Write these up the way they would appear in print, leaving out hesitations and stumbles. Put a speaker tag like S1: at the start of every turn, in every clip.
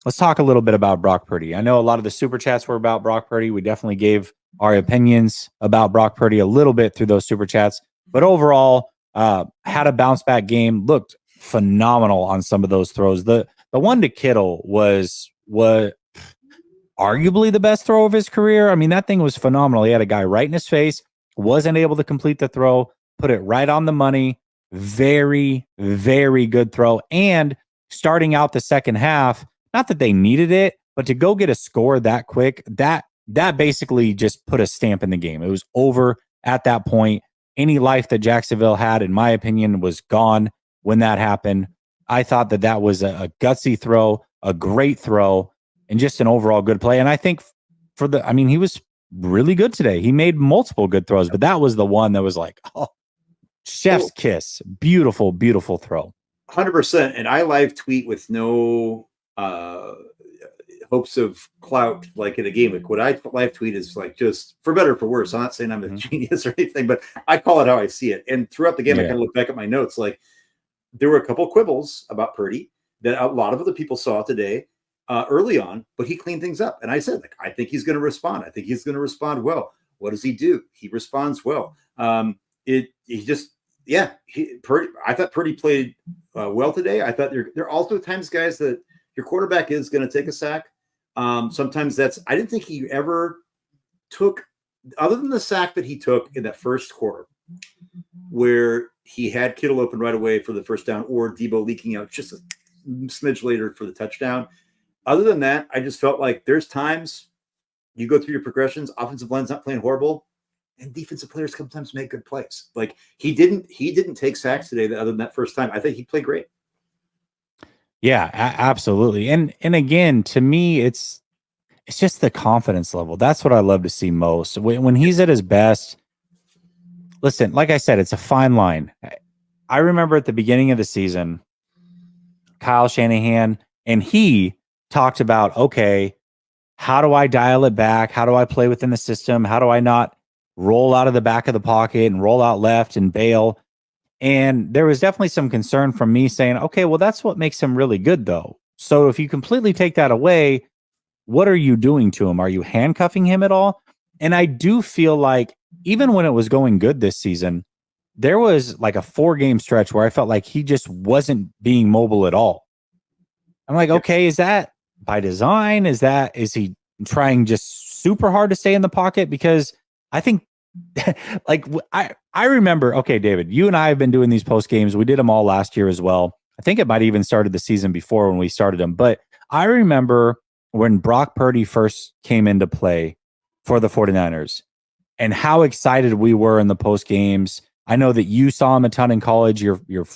S1: let's talk a little bit about Brock Purdy. I know a lot of the super chats were about Brock Purdy. We definitely gave our opinions about Brock Purdy a little bit through those super chats, but overall, had a bounce back game. Looked phenomenal on some of those throws. The one to Kittle was arguably the best throw of his career. I mean, that thing was phenomenal. He had a guy right in his face, wasn't able to complete the throw, put it right on the money. Very, very good throw. And starting out the second half, not that they needed it, but to go get a score that quick, that basically just put a stamp in the game. It was over at that point. Any life that Jacksonville had, in my opinion, was gone when that happened. I thought that was a gutsy throw, a great throw, and just an overall good play. And I think he was really good today. He made multiple good throws, but that was the one that was like, oh, chef's kiss. Beautiful, beautiful throw.
S2: 100%. And I live tweet with no hopes of clout like in a game. Like what I live tweet is like just for better or for worse. I'm not saying I'm a genius or anything, but I call it how I see it. And throughout the game, I kind of look back at my notes. Like there were a couple quibbles about Purdy that a lot of other people saw today early on, but he cleaned things up. And I said, like, I think he's going to respond. I think he's going to respond well. What does he do? He responds well. I thought Purdy played well today. I thought there are also times, guys, that your quarterback is going to take a sack. Sometimes I didn't think he ever took, other than the sack that he took in that first quarter, where he had Kittle open right away for the first down, or Debo leaking out just a smidge later for the touchdown. Other than that, I just felt like there's times you go through your progressions, offensive line's not playing horrible, and defensive players sometimes make good plays. Like he didn't take sacks today other than that first time. I think he played great.
S1: Yeah, absolutely. And again, to me, it's just the confidence level. That's what I love to see most. When he's at his best, listen, like I said, it's a fine line. I remember at the beginning of the season, Kyle Shanahan, and he talked about, okay, how do I dial it back? How do I play within the system? How do I not roll out of the back of the pocket and roll out left and bail? And there was definitely some concern from me saying, okay, well, that's what makes him really good, though. So if you completely take that away, what are you doing to him? Are you handcuffing him at all? And I do feel like even when it was going good this season, there was like a 4-game stretch where I felt like he just wasn't being mobile at all. I'm like, okay, is that by design? Is he trying just super hard to stay in the pocket? Because I think like I remember, okay, David, you and I have been doing these post games. We did them all last year as well. I think it might even started the season before when we started them. But I remember when Brock Purdy first came into play for the 49ers and how excited we were in the post games. I know that you saw him a ton in college. You're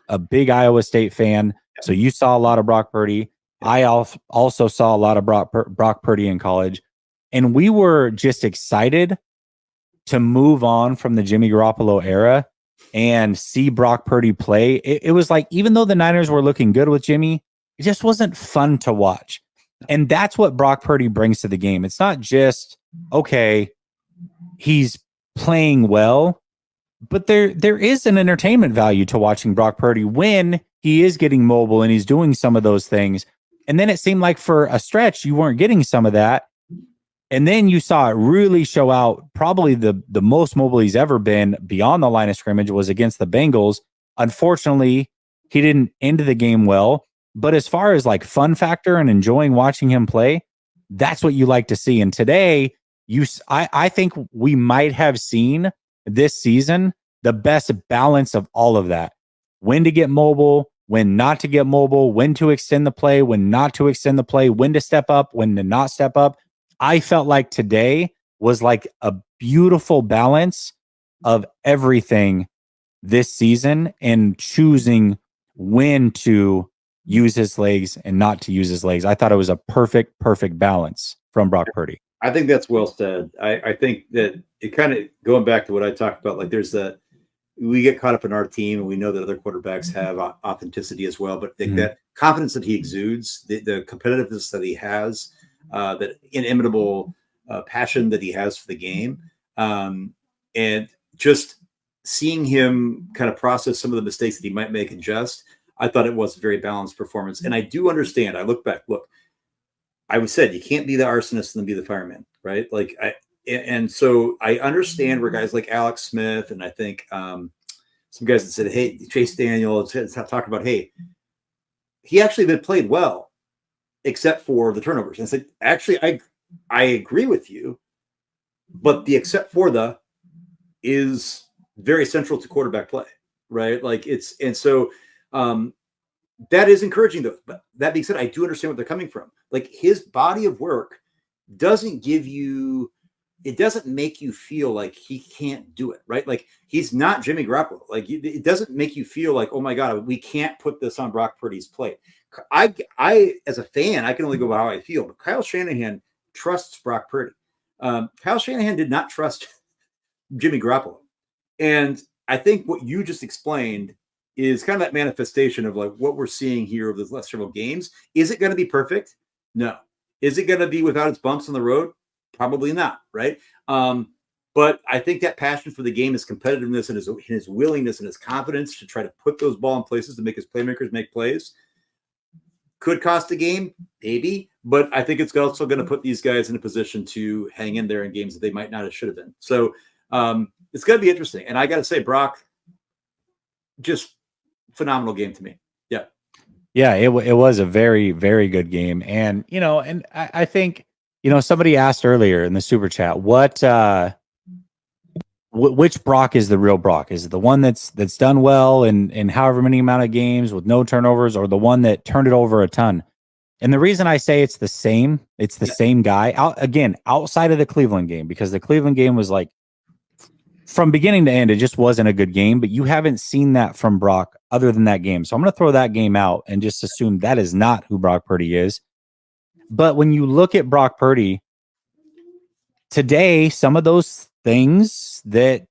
S1: a big Iowa State fan, so you saw a lot of Brock Purdy. I also saw a lot of Brock Purdy in college, and we were just excited to move on from the Jimmy Garoppolo era and see Brock Purdy play. It was like, even though the Niners were looking good with Jimmy, it just wasn't fun to watch. And that's what Brock Purdy brings to the game. It's not just, okay, he's playing well, but there is an entertainment value to watching Brock Purdy when he is getting mobile and he's doing some of those things. And then it seemed like for a stretch, you weren't getting some of that. And then you saw it really show out. Probably the most mobile he's ever been beyond the line of scrimmage was against the Bengals. Unfortunately, he didn't end the game well. But as far as like fun factor and enjoying watching him play, that's what you like to see. And today, I think we might have seen this season the best balance of all of that. When to get mobile, when not to get mobile, when to extend the play, when not to extend the play, when to step up, when to not step up. I felt like today was like a beautiful balance of everything this season and choosing when to use his legs and not to use his legs. I thought it was a perfect balance from Brock Purdy.
S2: I think that's well said. I think that it kind of going back to what I talked about, like we get caught up in our team and we know that other quarterbacks have authenticity as well, but that confidence that he exudes, the competitiveness that he has, that inimitable passion that he has for the game, and just seeing him kind of process some of the mistakes that he might make and I thought it was a very balanced performance. And I do understand. I look back. Look, I said you can't be the arsonist and then be the fireman, right? Like and so I understand where guys like Alex Smith and I think some guys that said, hey, Chase Daniel talked about, hey, he actually been played well, except for the turnovers. And I said, actually, I agree with you, but the except for the is very central to quarterback play, right? Like it's, and so that is encouraging though. But that being said, I do understand where they're coming from. Like his body of work doesn't give you, it doesn't make you feel like he can't do it, right? Like he's not Jimmy Garoppolo. Like it doesn't make you feel like, oh my God, we can't put this on Brock Purdy's plate. I as a fan, I can only go by how I feel, but Kyle Shanahan trusts Brock Purdy. Kyle Shanahan did not trust Jimmy Garoppolo. And I think what you just explained is kind of that manifestation of like what we're seeing here over the last several games. Is it going to be perfect? No. Is it going to be without its bumps on the road? Probably not, right? But I think that passion for the game, his competitiveness, and his willingness and his confidence to try to put those ball in places to make his playmakers make plays could cost a game, maybe. But I think it's also going to put these guys in a position to hang in there in games that they might not have should have been. So it's going to be interesting. And I got to say, Brock, just phenomenal game to me. Yeah.
S1: Yeah, it was a very, very good game. And, and I think, somebody asked earlier in the super chat, which Brock is the real Brock? Is it the one that's done well in however many amount of games with no turnovers, or the one that turned it over a ton? And the reason I say it's the same guy outside of the Cleveland game, because the Cleveland game was like, from beginning to end, it just wasn't a good game, but you haven't seen that from Brock other than that game. So I'm going to throw that game out and just assume that is not who Brock Purdy is. But when you look at Brock Purdy today, some of those things that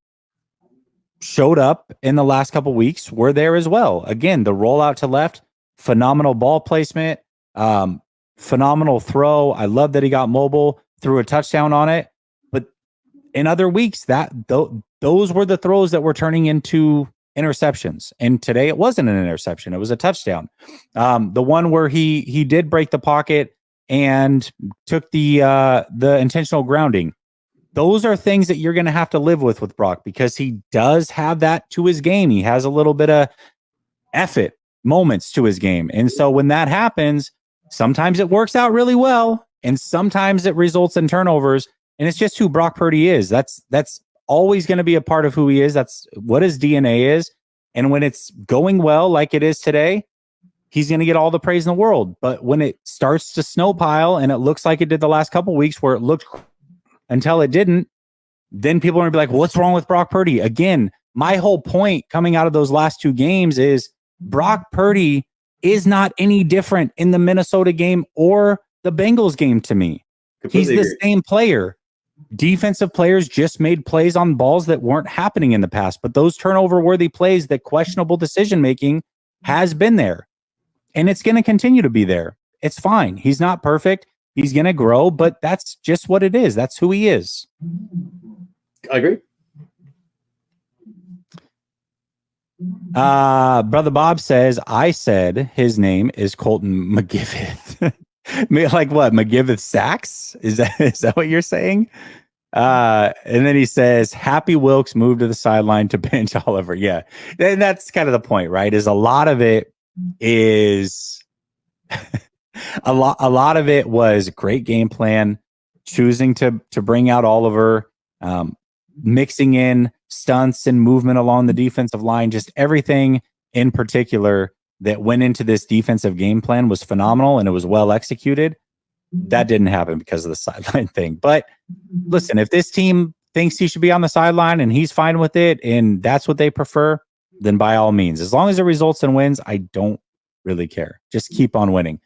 S1: showed up in the last couple of weeks were there as well. Again, the rollout to left, phenomenal ball placement, phenomenal throw. I love that he got mobile, threw a touchdown on it. In other weeks, those were the throws that were turning into interceptions. And today it wasn't an interception. It was a touchdown. The one where he did break the pocket and took the intentional grounding. Those are things that you're going to have to live with Brock, because he does have that to his game. He has a little bit of effort moments to his game. And so when that happens, sometimes it works out really well, and sometimes it results in turnovers. And it's just who Brock Purdy is. That's always going to be a part of who he is. That's what his DNA is. And when it's going well, like it is today, he's going to get all the praise in the world. But when it starts to snowpile, and it looks like it did the last couple of weeks where it looked until it didn't, then people are going to be like, well, what's wrong with Brock Purdy? Again, my whole point coming out of those last two games is Brock Purdy is not any different in the Minnesota game or the Bengals game to me. Completely He's the same player. Defensive players just made plays on balls that weren't happening in the past, but those turnover-worthy plays, that questionable decision-making has been there, and it's going to continue to be there. It's fine. He's not perfect. He's going to grow, but that's just what it is. That's who he is.
S2: I agree.
S1: Brother Bob says, I said his name is Colton McGiveth. Like what? McGiveth Sacks? Is that what you're saying? And then he says, Happy Wilkes moved to the sideline to bench Oliver. Yeah. And that's kind of the point, right? Is a lot of it is a lot of it was great game plan, choosing to bring out Oliver, mixing in stunts and movement along the defensive line, just everything in particular that went into this defensive game plan was phenomenal, and it was well executed. That didn't happen because of the sideline thing. But listen, if this team thinks he should be on the sideline and he's fine with it, and that's what they prefer, then by all means, as long as it results in wins, I don't really care. Just keep on winning.